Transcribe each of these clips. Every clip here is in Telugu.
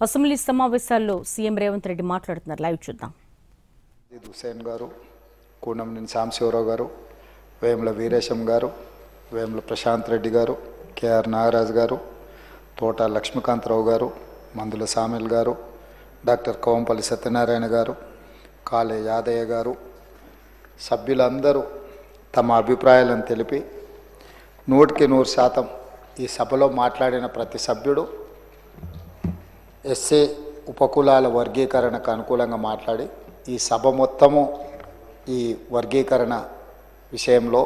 అసెంబ్లీ సమావేశాల్లో సీఎం రేవంత్ రెడ్డి మాట్లాడుతున్నారు. లైవ్ చూద్దాం. హుసేన్ గారు, కూనంనేని సాంబశివరావు గారు, వేముల వీరేశం గారు, వేముల ప్రశాంత్ రెడ్డి గారు, కేఆర్ నాగరాజు గారు, తోట లక్ష్మీకాంతరావు గారు, మందుల సామెల్ గారు, డాక్టర్ కోంపల్లి సత్యనారాయణ గారు, కాళే యాదయ్య గారు, సభ్యులందరూ తమ అభిప్రాయాలను తెలిపి 100% ఈ సభలో మాట్లాడిన ప్రతి సభ్యుడు ఎస్సీ ఉపకులాల వర్గీకరణకు అనుకూలంగా మాట్లాడి ఈ సభ మొత్తము ఈ వర్గీకరణ విషయంలో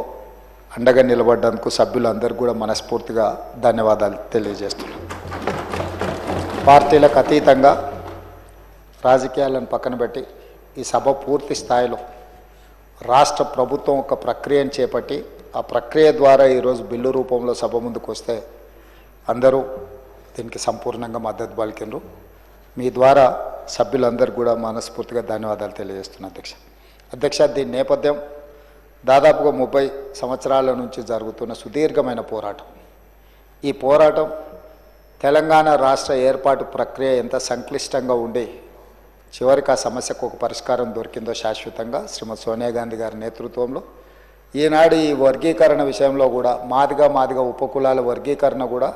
అండగా నిలబడ్డందుకు సభ్యులందరూ కూడా మనస్ఫూర్తిగా ధన్యవాదాలు తెలియజేస్తున్నాను. పార్టీలకు అతీతంగా రాజకీయాలను పక్కన పెట్టి ఈ సభ పూర్తి స్థాయిలో రాష్ట్ర ప్రభుత్వం ఒక ప్రక్రియను చేపట్టి ఆ ప్రక్రియ ద్వారా ఈరోజు బిల్లు రూపంలో సభ ముందుకు వస్తే అందరూ దీనికి సంపూర్ణంగా మద్దతు పలికినరు. మీ ద్వారా సభ్యులందరూ కూడా మనస్ఫూర్తిగా ధన్యవాదాలు తెలియజేస్తున్నాను. అధ్యక్ష, దీని నేపథ్యం దాదాపుగా 30 సంవత్సరాల నుంచి జరుగుతున్న సుదీర్ఘమైన పోరాటం. ఈ పోరాటం తెలంగాణ రాష్ట్ర ఏర్పాటు ప్రక్రియ ఎంత సంక్లిష్టంగా ఉండి చివరికి ఆ సమస్యకు ఒక పరిష్కారం దొరికిందో శాశ్వతంగా శ్రీమతి సోనియా గాంధీ గారి నేతృత్వంలో ఈనాడు ఈ వర్గీకరణ విషయంలో కూడా మాదిగా ఉపకులాల వర్గీకరణ కూడా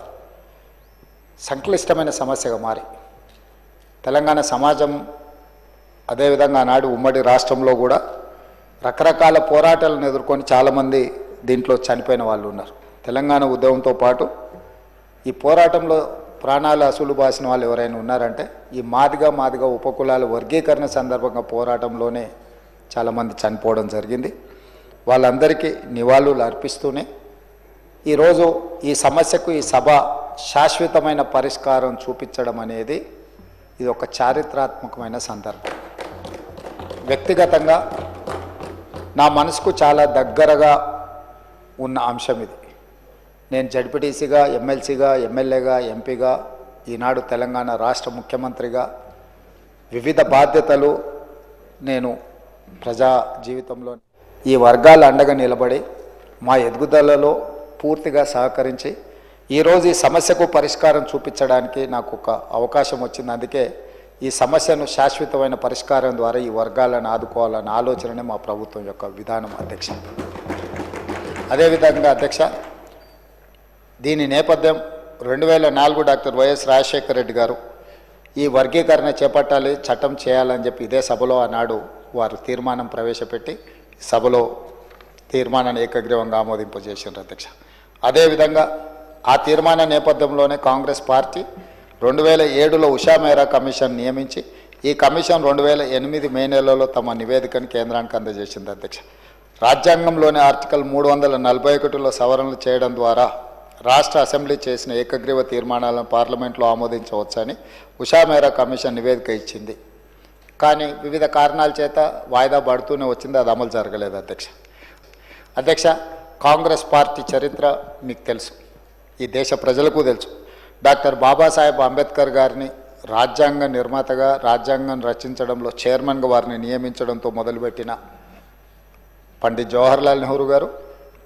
సంక్లిష్టమైన సమస్యగా మారి తెలంగాణ సమాజం అదేవిధంగా ఆనాడు ఉమ్మడి రాష్ట్రంలో కూడా రకరకాల పోరాటాలను ఎదుర్కొని చాలామంది దీంట్లో చనిపోయిన వాళ్ళు ఉన్నారు. తెలంగాణ ఉద్యమంతో పాటు ఈ పోరాటంలో ప్రాణాలు అసలు బాసిన వాళ్ళు ఎవరైనా ఉన్నారంటే ఈ మాదిగా ఉపకులాల వర్గీకరణ సందర్భంగా పోరాటంలోనే చాలామంది చనిపోవడం జరిగింది. వాళ్ళందరికీ నివాళులు అర్పిస్తూనే ఈరోజు ఈ సమస్యకు ఈ సభ శాశ్వతమైన పరిష్కారం చూపించడం అనేది ఇది ఒక చారిత్రాత్మకమైన సందర్భం. వ్యక్తిగతంగా నా మనసుకు చాలా దగ్గరగా ఉన్న అంశం ఇది. నేను జడ్పీటీసీగా, ఎమ్మెల్సీగా, ఎమ్మెల్యేగా, ఎంపీగా, ఈనాడు తెలంగాణ రాష్ట్ర ముఖ్యమంత్రిగా వివిధ బాధ్యతలు నేను ప్రజా జీవితంలో ఈ వర్గాల అండగా నిలబడి మా ఎదుగుదలలో పూర్తిగా సహకరించి ఈరోజు ఈ సమస్యకు పరిష్కారం చూపించడానికి నాకు ఒక అవకాశం వచ్చింది. అందుకే ఈ సమస్యను శాశ్వతమైన పరిష్కారం ద్వారా ఈ వర్గాలను ఆదుకోవాలన్న ఆలోచననే మా ప్రభుత్వం యొక్క విధానం. అధ్యక్ష, అదేవిధంగా అధ్యక్ష, దీని నేపథ్యం 2004 డాక్టర్ వైఎస్ రాజశేఖర రెడ్డి గారు ఈ వర్గీకరణ చేపట్టాలి, చట్టం చేయాలని చెప్పి ఇదే సభలో ఆనాడు వారు తీర్మానం ప్రవేశపెట్టి సభలో తీర్మానాన్ని ఏకగ్రీవంగా ఆమోదింపజేశారు. అధ్యక్ష, అదేవిధంగా ఆ తీర్మాన నేపథ్యంలోనే కాంగ్రెస్ పార్టీ 2007లో ఉషా మెహ్రా కమిషన్ నియమించి ఈ కమిషన్ 2008 మే నెలలో తమ నివేదికను కేంద్రానికి అందజేసింది. అధ్యక్ష, రాజ్యాంగంలోని ఆర్టికల్ 341లో సవరణలు చేయడం ద్వారా రాష్ట్ర అసెంబ్లీ చేసిన ఏకగ్రీవ తీర్మానాలను పార్లమెంట్లో ఆమోదించవచ్చని ఉషా మెహ్రా కమిషన్ నివేదిక ఇచ్చింది. కానీ వివిధ కారణాల చేత వాయిదా పడుతూనే వచ్చింది, అది అమలు జరగలేదు. అధ్యక్ష, కాంగ్రెస్ పార్టీ చరిత్ర మీకు తెలుసు, ఈ దేశ ప్రజలకు తెలుసు. డాక్టర్ బాబాసాహెబ్ అంబేద్కర్ గారిని రాజ్యాంగ నిర్మాతగా, రాజ్యాంగం రచించడంలో చైర్మన్గా వారిని నియమించడంతో మొదలుపెట్టిన పండిత్ జవహర్లాల్ నెహ్రూ గారు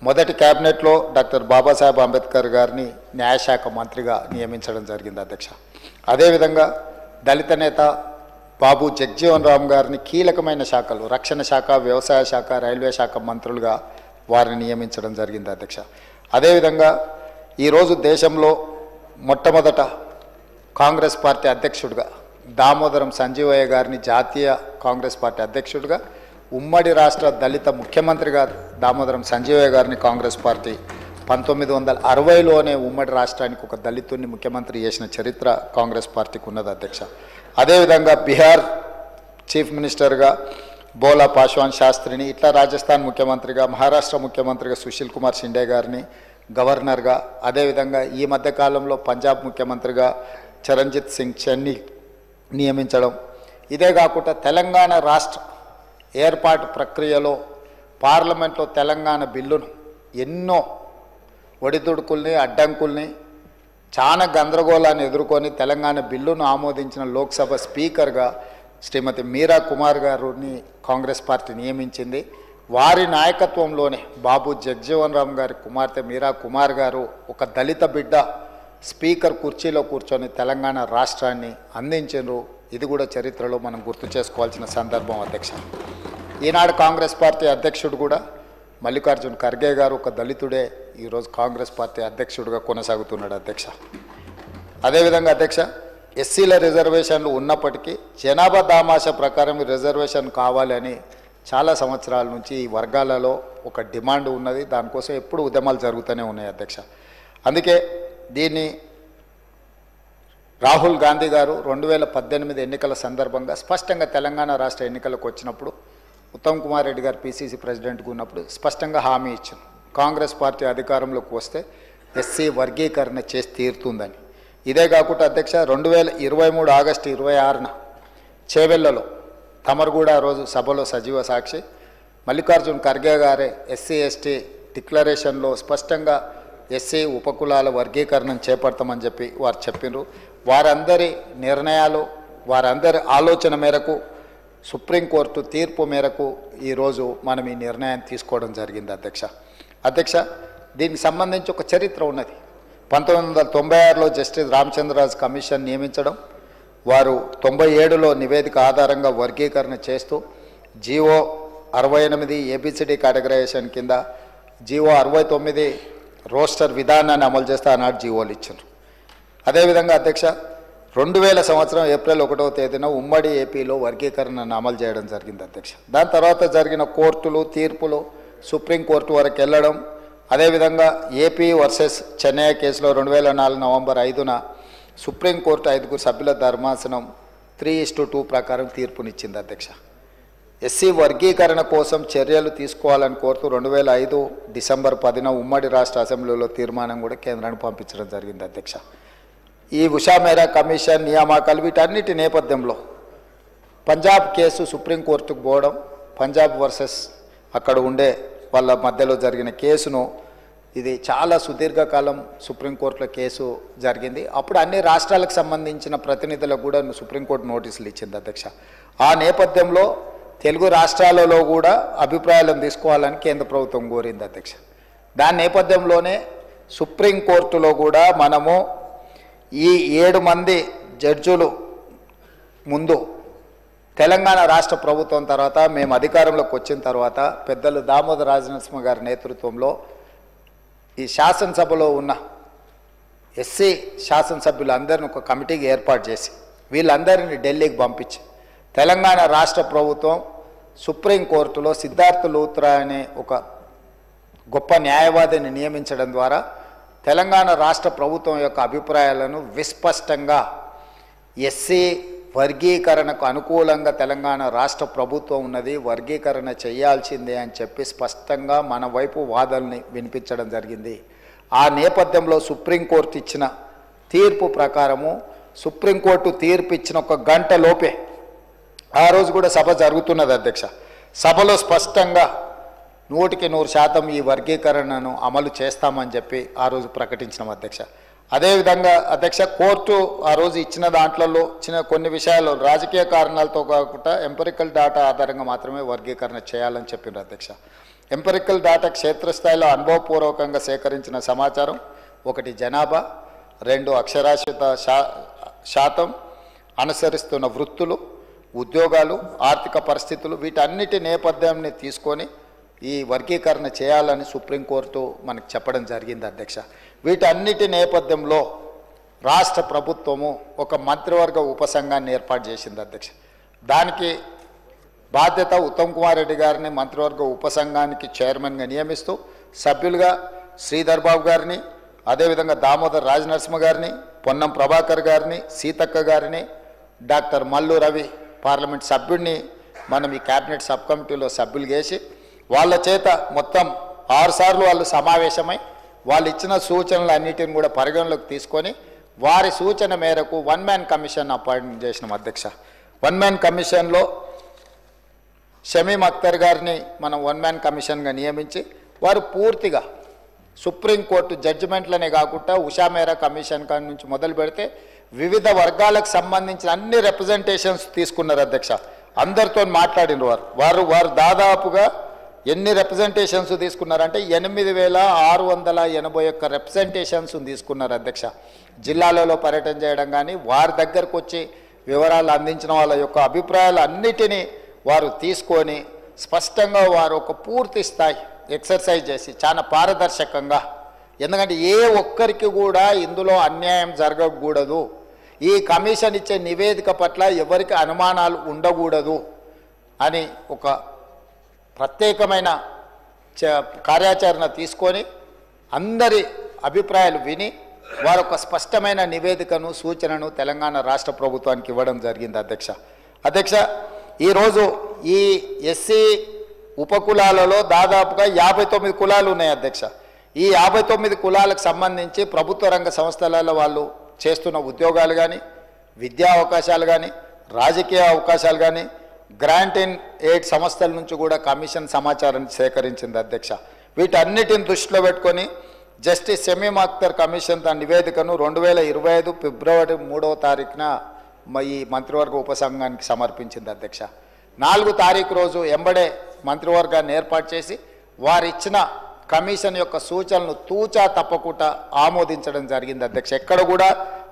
మొదటి క్యాబినెట్లో డాక్టర్ బాబాసాహెబ్ అంబేద్కర్ గారిని న్యాయశాఖ మంత్రిగా నియమించడం జరిగింది. అధ్యక్ష, అదేవిధంగా దళిత నేత బాబు జగ్జీవన్ రామ్ గారిని కీలకమైన శాఖలు రక్షణ శాఖ, వ్యవసాయ శాఖ, రైల్వే శాఖ మంత్రులుగా వారిని నియమించడం జరిగింది. అధ్యక్ష, అదేవిధంగా ఈరోజు దేశంలో మొట్టమొదట కాంగ్రెస్ పార్టీ అధ్యక్షుడిగా దామోదరం సంజీవయ్య గారిని జాతీయ కాంగ్రెస్ పార్టీ అధ్యక్షుడిగా, ఉమ్మడి రాష్ట్ర దళిత ముఖ్యమంత్రిగా దామోదరం సంజీవయ్య గారిని కాంగ్రెస్ పార్టీ 1960లోనే ఉమ్మడి రాష్ట్రానికి ఒక దళితుడిని ముఖ్యమంత్రి చేసిన చరిత్ర కాంగ్రెస్ పార్టీకి ఉన్నది. అధ్యక్ష, అదేవిధంగా బీహార్ చీఫ్ మినిస్టర్గా బోలా పాశ్వాన్ శాస్త్రిని, ఇట్లా రాజస్థాన్ ముఖ్యమంత్రిగా, మహారాష్ట్ర ముఖ్యమంత్రిగా సుశీల్ కుమార్ షిండే గారిని గవర్నర్గా, అదేవిధంగా ఈ మధ్యకాలంలో పంజాబ్ ముఖ్యమంత్రిగా చరణ్జిత్ సింగ్ చెన్ని నియమించడం. ఇదే కాకుండా తెలంగాణ రాష్ట్ర ఏర్పాటు ప్రక్రియలో పార్లమెంట్లో తెలంగాణ బిల్లును ఎన్నో ఒడిదుడుకుల్ని, అడ్డంకుల్ని, చాలా గందరగోళాన్ని ఎదుర్కొని తెలంగాణ బిల్లును ఆమోదించిన లోక్సభ స్పీకర్గా శ్రీమతి మీరా కుమార్ గారిని కాంగ్రెస్ పార్టీ నియమించింది. వారి నాయకత్వంలోనే బాబు జగ్జీవన్ రామ్ గారి కుమార్తె మీరా కుమార్ గారు ఒక దళిత బిడ్డ స్పీకర్ కుర్చీలో కూర్చొని తెలంగాణ రాష్ట్రాన్ని అందించారు. ఇది కూడా చరిత్రలో మనం గుర్తు చేసుకోవాల్సిన సందర్భం అధ్యక్ష. ఈనాడు కాంగ్రెస్ పార్టీ అధ్యక్షుడు కూడా మల్లికార్జున్ ఖర్గే గారు ఒక దళితుడే ఈరోజు కాంగ్రెస్ పార్టీ అధ్యక్షుడిగా కొనసాగుతున్నాడు అధ్యక్ష. అదేవిధంగా అధ్యక్ష, ఎస్సీల రిజర్వేషన్లు ఉన్నప్పటికీ జనాభా దామాషా ప్రకారం రిజర్వేషన్ కావాలని చాలా సంవత్సరాల నుంచి ఈ వర్గాలలో ఒక డిమాండ్ ఉన్నది. దానికోసం ఎప్పుడు ఉద్యమాలు జరుగుతూనే ఉన్నాయి అధ్యక్ష. అందుకే దీన్ని రాహుల్ గాంధీ గారు 2018 ఎన్నికల సందర్భంగా స్పష్టంగా తెలంగాణ రాష్ట్ర ఎన్నికలకు వచ్చినప్పుడు ఉత్తమ్ కుమార్ రెడ్డి గారు పిసిసి ప్రెసిడెంట్గా ఉన్నప్పుడు స్పష్టంగా హామీ ఇచ్చారు, కాంగ్రెస్ పార్టీ అధికారంలోకి వస్తే ఎస్సీ వర్గీకరణ చేసి తీరుతుందని. ఇదే కాకుండా అధ్యక్ష 2023 ఆగస్టు 26న చేవెళ్లలో తమరు కూడా ఆ రోజు సభలో సజీవ సాక్షి మల్లికార్జున్ ఖర్గే గారే ఎస్సీ ఎస్టీ డిక్లరేషన్లో స్పష్టంగా ఎస్సీ ఉపకులాల వర్గీకరణను చేపడతామని చెప్పి వారు చెప్పినారు. వారందరి నిర్ణయాలు, వారందరి ఆలోచన మేరకు సుప్రీంకోర్టు తీర్పు మేరకు ఈరోజు మనం ఈ నిర్ణయాన్ని తీసుకోవడం జరిగింది అధ్యక్ష. దీనికి సంబంధించి ఒక చరిత్ర ఉన్నది. 1996లో జస్టిస్ రామచంద్రరాజు కమిషన్ నియమించడం, వారు 97లో నివేదిక ఆధారంగా వర్గీకరణ చేస్తూ జీవో 68 ఏబిసిడి కేటగరైజేషన్ కింద జీవో 69 రోస్టర్ విధానాన్ని అమలు చేస్తే ఆనాడు జీవోలు ఇచ్చారు. అదేవిధంగా అధ్యక్ష 2000 సంవత్సరం ఏప్రిల్ 1వ తేదీన ఉమ్మడి ఏపీలో వర్గీకరణను అమలు చేయడం జరిగింది అధ్యక్ష. దాని తర్వాత జరిగిన కోర్టులు తీర్పులు సుప్రీంకోర్టు వరకు వెళ్ళడం, అదేవిధంగా ఏపీ వర్సెస్ చెన్నై కేసులో 2004 నవంబర్ 5న సుప్రీంకోర్టు 5 సభ్యుల ధర్మాసనం 3:2 ప్రకారం తీర్పునిచ్చింది అధ్యక్ష. ఎస్సీ వర్గీకరణ కోసం చర్యలు తీసుకోవాలని కోరుతూ 2005 డిసెంబర్ 10న ఉమ్మడి రాష్ట్ర అసెంబ్లీలో తీర్మానం కూడా కేంద్రానికి పంపించడం జరిగింది అధ్యక్ష. ఈ ఉషా మేరా కమిషన్ నియామకాలు వీటన్నిటి నేపథ్యంలో పంజాబ్ కేసు సుప్రీంకోర్టుకు పోవడం, పంజాబ్ వర్సెస్ అక్కడ ఉండే వాళ్ళ మధ్యలో జరిగిన కేసును, ఇది చాలా సుదీర్ఘకాలం సుప్రీంకోర్టులో కేసు జరిగింది. అప్పుడు అన్ని రాష్ట్రాలకు సంబంధించిన ప్రతినిధులకు కూడా సుప్రీంకోర్టు నోటీసులు ఇచ్చింది అధ్యక్ష. ఆ నేపథ్యంలో తెలుగు రాష్ట్రాలలో కూడా అభిప్రాయాలను తీసుకోవాలని కేంద్ర ప్రభుత్వం కోరింది అధ్యక్ష. దాని నేపథ్యంలోనే సుప్రీంకోర్టులో కూడా మనము ఈ 7 మంది జడ్జులు ముందు తెలంగాణ రాష్ట్ర ప్రభుత్వం తర్వాత మేము అధికారంలోకి వచ్చిన తర్వాత పెద్దలు దామోదర రాజనరసింహ గారి నేతృత్వంలో ఈ శాసనసభలో ఉన్న ఎస్సీ శాసనసభ్యులందరినీ ఒక కమిటీకి ఏర్పాటు చేసి వీళ్ళందరినీ ఢిల్లీకి పంపించి తెలంగాణ రాష్ట్ర ప్రభుత్వం సుప్రీంకోర్టులో సిద్ధార్థ లూత్రా అనే ఒక గొప్ప న్యాయవాదిని నియమించడం ద్వారా తెలంగాణ రాష్ట్ర ప్రభుత్వం యొక్క అభిప్రాయాలను విస్పష్టంగా ఎస్సీ వర్గీకరణకు అనుకూలంగా తెలంగాణ రాష్ట్ర ప్రభుత్వం ఉన్నది, వర్గీకరణ చేయాల్సిందే అని చెప్పి స్పష్టంగా మన వైపు వాదనని వినిపించడం జరిగింది. ఆ నేపథ్యంలో సుప్రీంకోర్టు ఇచ్చిన తీర్పు ప్రకారము సుప్రీంకోర్టు తీర్పు ఇచ్చిన 1 గంట లోపే ఆ రోజు కూడా సభ జరుగుతున్నది అధ్యక్ష. సభలో స్పష్టంగా 100% ఈ వర్గీకరణను అమలు చేస్తామని చెప్పి ఆ రోజు ప్రకటించినాం అధ్యక్ష. అదేవిధంగా అధ్యక్ష కోర్టు ఆ రోజు ఇచ్చిన దాంట్లో కొన్ని విషయాలు రాజకీయ కారణాలతో కాకుండా ఎంపెరికల్ డాటా ఆధారంగా మాత్రమే వర్గీకరణ చేయాలని చెప్పిండ్రు అధ్యక్ష. ఎంపెరికల్ డాటా క్షేత్రస్థాయిలో అనుభవపూర్వకంగా సేకరించిన సమాచారం 1 జనాభా, 2 అక్షరాస్యత శాతం, అనుసరిస్తున్న వృత్తులు, ఉద్యోగాలు, ఆర్థిక పరిస్థితులు, వీటన్నిటి నేపథ్యాన్ని తీసుకొని ఈ వర్గీకరణ చేయాలని సుప్రీంకోర్టు మనకు చెప్పడం జరిగింది అధ్యక్ష. వీటన్నిటి నేపథ్యంలో రాష్ట్ర ప్రభుత్వము ఒక మంత్రివర్గ ఉపసంఘాన్ని ఏర్పాటు చేసింది అధ్యక్ష. దానికి బాధ్యత ఉత్తమ్ కుమార్ రెడ్డి గారిని మంత్రివర్గ ఉపసంఘానికి చైర్మన్గా నియమిస్తూ సభ్యులుగా శ్రీధర్ బాబు గారిని, అదేవిధంగా దామోదర్ రాజనరసింహ గారిని, పొన్నం ప్రభాకర్ గారిని, సీతక్క గారిని, డాక్టర్ మల్లు రవి పార్లమెంట్ సభ్యుడిని మనం ఈ క్యాబినెట్ సబ్ కమిటీలో సభ్యులు చేసి వాళ్ళ చేత మొత్తం 6 సార్లు వాళ్ళు సమావేశమై వాళ్ళు ఇచ్చిన సూచనలు అన్నిటిని కూడా పరిగణలోకి తీసుకొని వారి సూచన మేరకు 1 మ్యాన్ కమిషన్ అపాయింట్ చేసినాం అధ్యక్ష. 1 మ్యాన్ కమిషన్లో షమీం అఖ్తర్ గారిని మనం 1 మ్యాన్ కమిషన్గా నియమించి వారు పూర్తిగా సుప్రీంకోర్టు జడ్జిమెంట్లనే కాకుండా ఉషా మేరా కమిషన్ కాడి నుంచి మొదలు పెడితే వివిధ వర్గాలకు సంబంధించిన అన్ని రిప్రజెంటేషన్స్ తీసుకున్నారు అధ్యక్ష. అందరితో మాట్లాడిన వారు దాదాపుగా ఎన్ని రిప్రజెంటేషన్స్ తీసుకున్నారంటే 8,681 రిప్రజెంటేషన్స్ తీసుకున్నారు అధ్యక్ష. జిల్లాలలో పర్యటన చేయడం కానీ వారి దగ్గరకు వచ్చి వివరాలు అందించిన వాళ్ళ యొక్క అభిప్రాయాలు అన్నిటినీ వారు తీసుకొని స్పష్టంగా వారు ఒక పూర్తి స్థాయి ఎక్సర్సైజ్ చేసి చాలా పారదర్శకంగా, ఎందుకంటే ఏ ఒక్కరికి కూడా ఇందులో అన్యాయం జరగకూడదు, ఈ కమిషన్ ఇచ్చే నివేదిక పట్ల ఎవరికి అనుమానాలు ఉండకూడదు అని ఒక ప్రత్యేకమైన కార్యాచరణ తీసుకొని అందరి అభిప్రాయాలు విని వారు ఒక స్పష్టమైన నివేదికను సూచనను తెలంగాణ రాష్ట్ర ప్రభుత్వానికి ఇవ్వడం జరిగింది. అధ్యక్ష ఈరోజు ఈ ఎస్సీ ఉపకులాలలో దాదాపుగా 59 కులాలు ఉన్నాయి అధ్యక్ష. ఈ 59 కులాలకు సంబంధించి ప్రభుత్వ రంగ సంస్థలలో వాళ్ళు చేస్తున్న ఉద్యోగాలు కానీ, విద్యా అవకాశాలు కానీ, రాజకీయ అవకాశాలు కానీ, గ్రాంట్ ఇన్ ఎయిడ్ సంస్థల నుంచి కూడా కమిషన్ సమాచారాన్ని సేకరించింది అధ్యక్ష. వీటన్నిటిని దృష్టిలో పెట్టుకొని జస్టిస్ షమీం అఖ్తర్ కమిషన్ తన నివేదికను 2025 ఫిబ్రవరి 3వ తారీఖున ఈ మంత్రివర్గ ఉపసంఘానికి సమర్పించింది అధ్యక్ష. 4 తారీఖు రోజు ఎంబడే మంత్రివర్గాన్ని ఏర్పాటు చేసి వారిచ్చిన కమిషన్ యొక్క సూచనలను తూచా తప్పకుండా ఆమోదించడం జరిగింది అధ్యక్ష. ఎక్కడ కూడా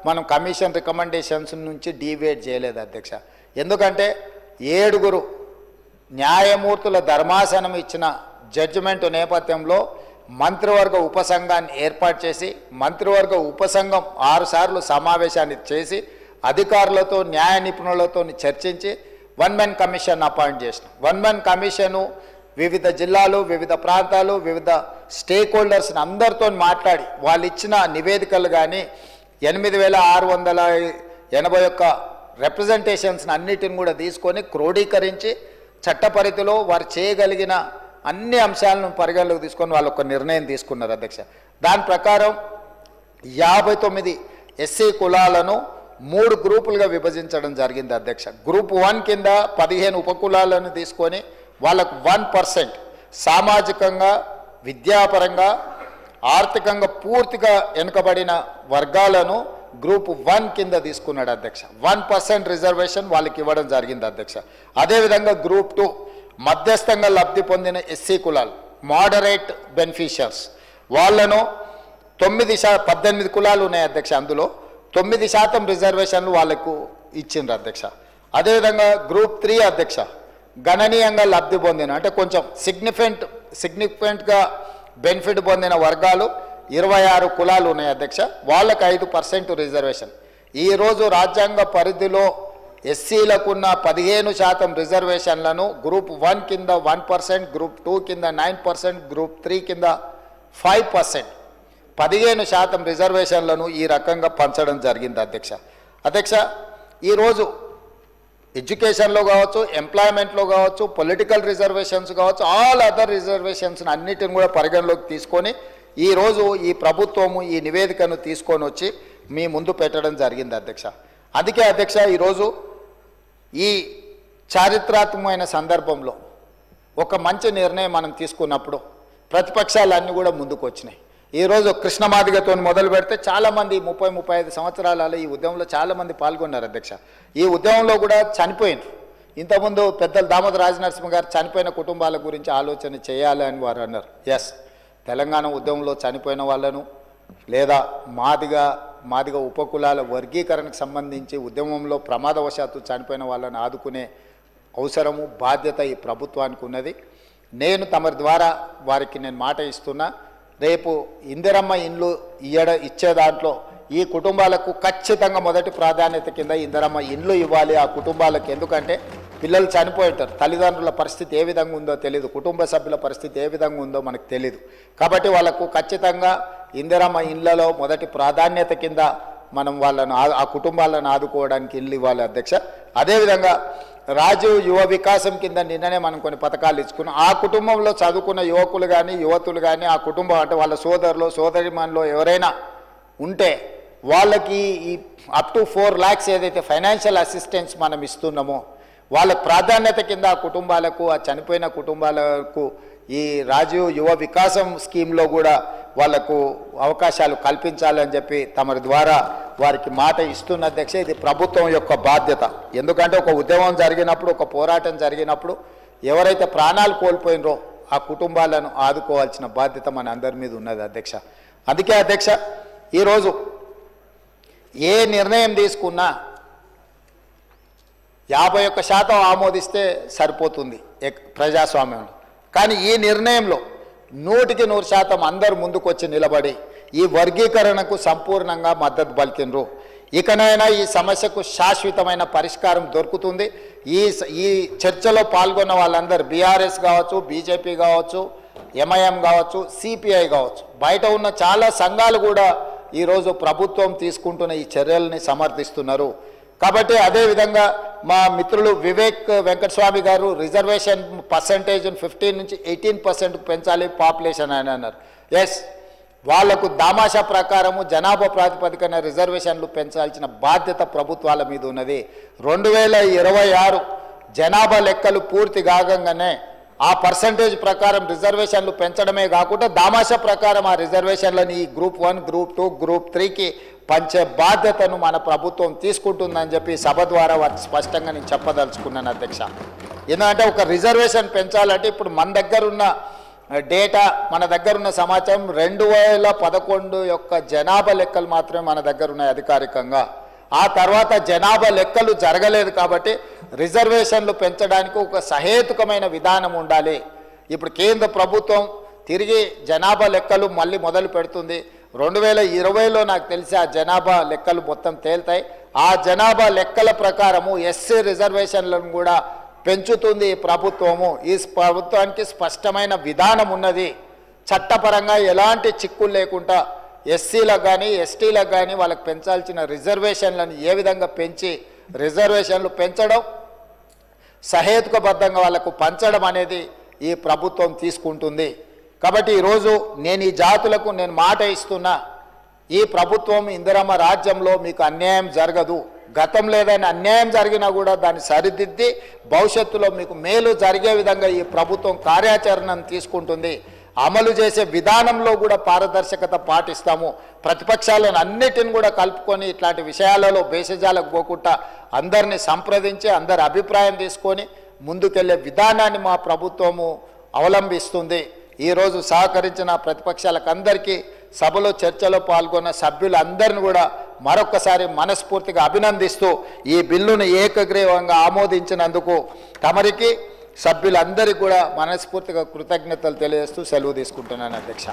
మనం కమిషన్ రికమెండేషన్స్ నుంచి డీవియేట్ చేయలేదు అధ్యక్ష. ఎందుకంటే 7 న్యాయమూర్తుల ధర్మాసనం ఇచ్చిన జడ్జిమెంట్ నేపథ్యంలో మంత్రివర్గ ఉపసంఘాన్ని ఏర్పాటు చేసి మంత్రివర్గ ఉపసంఘం 6 సార్లు సమావేశాన్ని చేసి అధికారులతో న్యాయ నిపుణులతో చర్చించి 1 మ్యాన్ కమిషన్ అపాయింట్ చేసిన 1 మ్యాన్ కమిషను వివిధ జిల్లాలు, వివిధ ప్రాంతాలు, వివిధ స్టేక్ హోల్డర్స్ని అందరితో మాట్లాడి వాళ్ళు ఇచ్చిన నివేదికలు కానీ 8681 రిప్రజెంటేషన్స్ని అన్నిటిని కూడా తీసుకొని క్రోడీకరించి చట్టపరిధిలో వారు చేయగలిగిన అన్ని అంశాలను పరిగణలోకి తీసుకొని వాళ్ళు ఒక నిర్ణయం తీసుకున్నారు అధ్యక్ష. దాని ప్రకారం 59 ఎస్సీ కులాలను 3 గ్రూపులుగా విభజించడం జరిగింది అధ్యక్ష. గ్రూప్ 1 కింద 15 ఉపకులాలను తీసుకొని వాళ్ళకు 1% సామాజికంగా, విద్యాపరంగా, ఆర్థికంగా పూర్తిగా వెనుకబడిన వర్గాలను గ్రూప్ 1 కింద తీసుకున్నాడు అధ్యక్ష. 1% రిజర్వేషన్ వాళ్ళకి ఇవ్వడం జరిగింది అధ్యక్ష. అదేవిధంగా గ్రూప్ 2 మధ్యస్థంగా లబ్ధి పొందిన ఎస్సీ కులాలు, మోడరేట్ బెనిఫిషియర్స్, వాళ్ళను 18 కులాలు ఉన్నాయి అధ్యక్ష. అందులో 9% రిజర్వేషన్లు వాళ్లకు ఇచ్చిండ్రు అధ్యక్ష. అదేవిధంగా గ్రూప్ 3 అధ్యక్ష గణనీయంగా లబ్ధి పొందిన, అంటే కొంచెం సిగ్నిఫికెంట్గా బెనిఫిట్ పొందిన వర్గాలు 26 కులాలు ఉన్నాయి అధ్యక్ష. వాళ్ళకు 5% రిజర్వేషన్. ఈరోజు రాజ్యాంగ పరిధిలో ఎస్సీలకున్న 15% రిజర్వేషన్లను గ్రూప్ 1 కింద 1%, గ్రూప్ 2 కింద 9%, గ్రూప్ 3 కింద 5%, 15% రిజర్వేషన్లను ఈ రకంగా పంచడం జరిగింది అధ్యక్ష. ఈరోజు ఎడ్యుకేషన్లో కావచ్చు, ఎంప్లాయ్మెంట్లో కావచ్చు, పొలిటికల్ రిజర్వేషన్స్ కావచ్చు, ఆల్ అదర్ రిజర్వేషన్స్ అన్నిటిని కూడా పరిగణలోకి తీసుకొని ఈరోజు ఈ ప్రభుత్వము ఈ నివేదికను తీసుకొని వచ్చి మీ ముందు పెట్టడం జరిగింది అధ్యక్ష. అందుకే అధ్యక్ష ఈరోజు ఈ చారిత్రాత్మకమైన సందర్భంలో ఒక మంచి నిర్ణయం మనం తీసుకున్నప్పుడు ప్రతిపక్షాలన్నీ కూడా ముందుకు వచ్చినాయి. ఈరోజు కృష్ణమాదిగతో మొదలు పెడితే చాలామంది 30-35 సంవత్సరాలలో ఈ ఉద్యమంలో చాలామంది పాల్గొన్నారు అధ్యక్ష. ఈ ఉద్యమంలో కూడా చనిపోయినారు. ఇంతకుముందు పెద్దలు దామోదర రాజనరసింహ గారు చనిపోయిన కుటుంబాల గురించి ఆలోచన చేయాలి అని వారు అన్నారు. ఎస్, తెలంగాణ ఉద్యమంలో చనిపోయిన వాళ్ళను లేదా మాదిగ ఉపకులాల వర్గీకరణకు సంబంధించి ఉద్యమంలో ప్రమాదవశాత్తు చనిపోయిన వాళ్ళని ఆదుకునే అవసరము, బాధ్యత ఈ ప్రభుత్వానికి ఉన్నది. నేను తమరి ద్వారా వారికి నేను మాట ఇస్తున్నా, రేపు ఇందిరమ్మ ఇండ్లు ఇచ్చే దాంట్లో ఈ కుటుంబాలకు ఖచ్చితంగా మొదటి ప్రాధాన్యత కింద ఇందిరమ్మ ఇండ్లు ఇవ్వాలి ఆ కుటుంబాలకు. ఎందుకంటే పిల్లలు చనిపోయింటారు, తల్లిదండ్రుల పరిస్థితి ఏ విధంగా ఉందో తెలియదు, కుటుంబ సభ్యుల పరిస్థితి ఏ విధంగా ఉందో మనకు తెలియదు. కాబట్టి వాళ్ళకు ఖచ్చితంగా ఇందిరమ్మ ఇండ్లలో మొదటి ప్రాధాన్యత కింద మనం వాళ్ళను ఆ కుటుంబాలను ఆదుకోవడానికి ఇల్లు ఇవ్వాలి అధ్యక్ష. అదేవిధంగా రాజీవ్ యువ వికాసం కింద నిన్ననే మనం కొన్ని పథకాలు ఇచ్చుకున్నాం. ఆ కుటుంబంలో చదువుకున్న యువకులు కానీ యువతులు కానీ ఆ కుటుంబం అంటే వాళ్ళ సోదరులు సోదరిమణులు ఎవరైనా ఉంటే వాళ్ళకి ఈ అప్ టు 4 lakhs ఏదైతే ఫైనాన్షియల్ అసిస్టెన్స్ మనం ఇస్తున్నామో వాళ్ళ ప్రాధాన్యత కింద ఆ కుటుంబాలకు, ఆ చనిపోయిన కుటుంబాలకు ఈ రాజీవ్ యువ వికాసం స్కీమ్లో కూడా వాళ్లకు అవకాశాలు కల్పించాలని చెప్పి తమరి ద్వారా వారికి మాట ఇస్తున్న అధ్యక్ష. ఇది ప్రభుత్వం యొక్క బాధ్యత. ఎందుకంటే ఒక ఉద్యమం జరిగినప్పుడు, ఒక పోరాటం జరిగినప్పుడు ఎవరైతే ప్రాణాలు కోల్పోయినరో ఆ కుటుంబాలను ఆదుకోవాల్సిన బాధ్యత మన అందరి మీద ఉన్నది అధ్యక్ష. అందుకే అధ్యక్ష ఈరోజు ఏ నిర్ణయం తీసుకున్నా 51% ఆమోదిస్తే సరిపోతుంది ప్రజాస్వామ్యంలో. కానీ ఈ నిర్ణయంలో 100% అందరూ ముందుకొచ్చి నిలబడి ఈ వర్గీకరణకు సంపూర్ణంగా మద్దతు పలికినరు. ఇకనైనా ఈ సమస్యకు శాశ్వతమైన పరిష్కారం దొరుకుతుంది. ఈ చర్చలో పాల్గొన్న వాళ్ళందరూ బీఆర్ఎస్ కావచ్చు, బీజేపీ కావచ్చు, ఎంఐఎం కావచ్చు, సిపిఐ కావచ్చు, బయట ఉన్న చాలా సంఘాలు కూడా ఈరోజు ప్రభుత్వం తీసుకుంటున్న ఈ చర్యల్ని సమర్థిస్తున్నారు. కాబట్టి అదేవిధంగా మా మిత్రులు వివేక్ వెంకటస్వామి గారు రిజర్వేషన్ పర్సంటేజ్ 15 నుంచి 18% పెంచాలి పాపులేషన్ అని అన్నారు. ఎస్, వాళ్లకు దామాషా ప్రకారము జనాభా ప్రాతిపదికన రిజర్వేషన్లు పెంచాల్సిన బాధ్యత ప్రభుత్వాల మీద ఉన్నది. 2026 జనాభా లెక్కలు పూర్తి కాగానే ఆ పర్సంటేజ్ ప్రకారం రిజర్వేషన్లు పెంచడమే కాకుండా దామాషా ప్రకారం ఆ రిజర్వేషన్లని ఈ గ్రూప్ 1, గ్రూప్ 2, గ్రూప్ 3కి పంచే బాధ్యతను మన ప్రభుత్వం తీసుకుంటుందని చెప్పి సభ ద్వారా వారికి స్పష్టంగా నేను చెప్పదలుచుకున్నాను అధ్యక్ష. ఎందుకంటే ఒక రిజర్వేషన్ పెంచాలంటే ఇప్పుడు మన దగ్గర ఉన్న డేటా, మన దగ్గర ఉన్న సమాచారం 2011 యొక్క జనాభా లెక్కలు మాత్రమే మన దగ్గర ఉన్నాయి అధికారికంగా. ఆ తర్వాత జనాభా లెక్కలు జరగలేదు కాబట్టి రిజర్వేషన్లు పెంచడానికి ఒక సహేతుకమైన విధానం ఉండాలి. ఇప్పుడు కేంద్ర ప్రభుత్వం తిరిగి జనాభా లెక్కలు మళ్ళీ మొదలు పెడుతుంది. 2020లో నాకు తెలిసి ఆ జనాభా లెక్కలు మొత్తం తేలుతాయి. ఆ జనాభా లెక్కల ప్రకారము ఎస్సీ రిజర్వేషన్లను కూడా పెంచుతుంది ఈ ప్రభుత్వము. ఈ ప్రభుత్వానికి స్పష్టమైన విధానం ఉన్నది. చట్టపరంగా ఎలాంటి చిక్కులు లేకుండా ఎస్సీలకు కానీ ఎస్టీలకు కానీ వాళ్ళకి పెంచాల్సిన రిజర్వేషన్లను ఏ విధంగా పెంచి రిజర్వేషన్లు పెంచడం, సహేతుకబద్ధంగా వాళ్ళకు పంచడం అనేది ఈ ప్రభుత్వం తీసుకుంటుంది. కాబట్టి ఈరోజు నేను ఈ జాతులకు నేను మాట ఇస్తున్నా, ఈ ప్రభుత్వం ఇందిరమ్మ రాజ్యంలో మీకు అన్యాయం జరగదు. గతంలో ఏదైనా అన్యాయం జరిగినా కూడా దాన్ని సరిదిద్ది భవిష్యత్తులో మీకు మేలు జరిగే విధంగా ఈ ప్రభుత్వం కార్యాచరణను తీసుకుంటుంది. అమలు చేసే విధానంలో కూడా పారదర్శకత పాటిస్తాము. ప్రతిపక్షాలను అన్నిటిని కూడా కలుపుకొని ఇట్లాంటి విషయాలలో భేషజాలకు పోకుండా అందరినీ సంప్రదించి అందరి అభిప్రాయం తీసుకొని ముందుకెళ్లే విధానాన్ని మా ప్రభుత్వము అవలంబిస్తుంది. ఈరోజు సహకరించిన ప్రతిపక్షాలకు అందరికీ, సభలో చర్చలో పాల్గొన్న సభ్యులందరిని కూడా మరొకసారి మనస్ఫూర్తిగా అభినందిస్తూ ఈ బిల్లును ఏకగ్రీవంగా ఆమోదించినందుకు తమరికి సభ్యులందరికీ కూడా మనస్ఫూర్తిగా కృతజ్ఞతలు తెలియజేస్తూ సెలవు తీసుకుంటున్నాను అధ్యక్ష.